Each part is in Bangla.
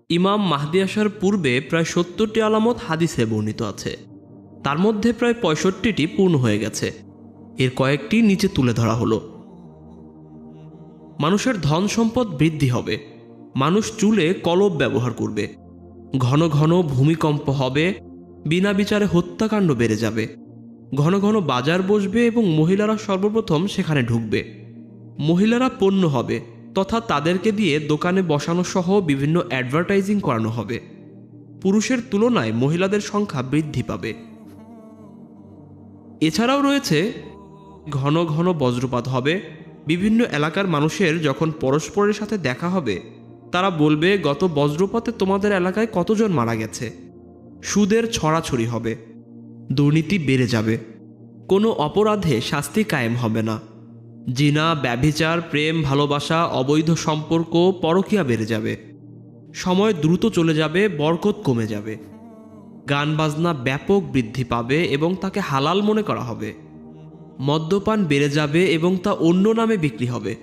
ইমাম মাহদী আসার পূর্বে প্রায় ৭০টি আলামত হাদিসে বর্ণিত আছে। তার মধ্যে প্রায় ৬৫টি পূর্ণ হয়ে গেছে। এর কয়েকটি নিচে তুলে ধরা হলো। মানুষের ধন সম্পদ বৃদ্ধি হবে। মানুষ চুলে কলব ব্যবহার করবে। ঘন ঘন ভূমিকম্প হবে। বিনা বিচারে হত্যাকাণ্ড বেড়ে যাবে। ঘন ঘন বাজার বসবে এবং মহিলারা সর্বপ্রথম সেখানে ঢুকবে। মহিলারা পণ্য হবে তথা তাদেরকে দিয়ে দোকানে বসানো সহ বিভিন্ন অ্যাডভার্টাইজিং করানো হবে। পুরুষের তুলনায় মহিলাদের সংখ্যা বৃদ্ধি পাবে। এছাড়াও রয়েছে ঘন ঘন বজ্রপাত হবে। বিভিন্ন এলাকার মানুষের যখন পরস্পরের সাথে দেখা হবে, তারা বলবে, গত বজ্রপাতে তোমাদের এলাকায় কতজন মারা গেছে। সুদের ছড়াছড়ি হবে। দুর্নীতি বেড়ে যাবে। কোনো অপরাধে শাস্তি কায়েম হবে না। জিনা, ব্যভিচার, প্রেম, ভালোবাসা, অবৈধ সম্পর্ক, পরকীয়া বেড়ে যাবে। সময় দ্রুত চলে যাবে, বরকত কমে যাবে। গান বাজনা ব্যাপক বৃদ্ধি পাবে এবং তাকে হালাল মনে করা হবে। মদ্যপান বেড়ে যাবে এবং তা অন্য নামে বিক্রি হবে।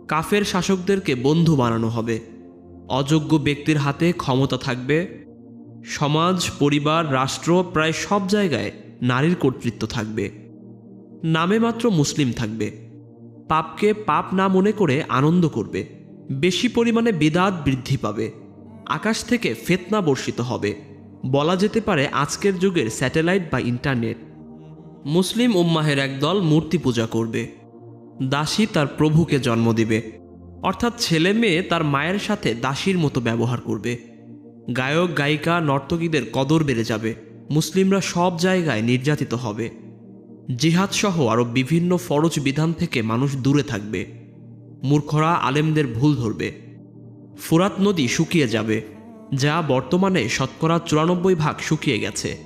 কাফের শাসকদেরকে বন্ধু বানানো হবে। অযোগ্য ব্যক্তির হাতে ক্ষমতা থাকবে। সমাজ, পরিবার, রাষ্ট্র, প্রায় সব জায়গায় নারীর কর্তৃত্ব থাকবে। নামে মাত্র মুসলিম থাকবে। পাপকে পাপ না মনে করে আনন্দ করবে। বেশি পরিমাণে বিদআত বৃদ্ধি পাবে। আকাশ থেকে ফিতনা বর্ষিত হবে। বলা যেতে পারে আজকের যুগের স্যাটেলাইট বা ইন্টারনেট। মুসলিম উম্মাহের একদল মূর্তি পূজা করবে। দাসী তার প্রভুকে জন্ম দিবে, অর্থাৎ ছেলে মেয়ে তার মায়ের সাথে দাসীর মতো ব্যবহার করবে। গায়ক, গায়িকা, নর্তকীদের কদর বেড়ে যাবে। মুসলিমরা সব জায়গায় নির্যাতিত হবে। জিহাদ সহ আরও বিভিন্ন ফরজ বিধান থেকে মানুষ দূরে থাকবে। মূর্খরা আলেমদের ভুল ধরবে। ফুরাত নদী শুকিয়ে যাবে, যা বর্তমানে শতকরা ৯৪% শুকিয়ে গেছে।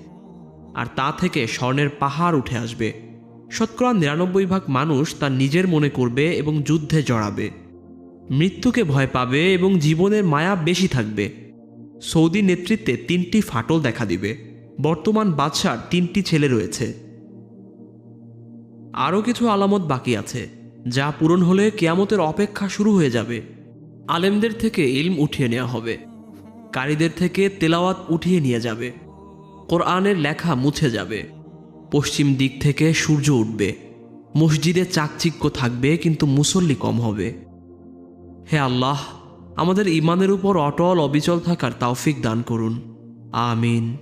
আর তা থেকে স্বর্ণের পাহাড় উঠে আসবে। শতকরা ৯৯% মানুষ তা নিজের মনে করবে এবং যুদ্ধে জড়াবে। মৃত্যুকে ভয় পাবে এবং জীবনের মায়া বেশি থাকবে। সৌদি নেতৃত্বে ৩টি ফাটল দেখা দিবে। বর্তমান বাদশার ৩টি ছেলে রয়েছে। আরও কিছু আলামত বাকি আছে, যা পূরণ হলে কিয়ামতের অপেক্ষা শুরু হয়ে যাবে। আলেমদের থেকে ইলম উঠিয়ে নেওয়া হবে। কারীদের থেকে তেলাওয়াত উঠিয়ে নিয়ে যাবে। কোরআনের লেখা মুছে যাবে। পশ্চিম দিক থেকে সূর্য উঠবে। মসজিদে চাকচিক্য থাকবে, কিন্তু মুসল্লি কম হবে। হে আল্লাহ, আমাদের ঈমানের উপর অটল অবিচল থাকার তৌফিক দান করুন। আমিন।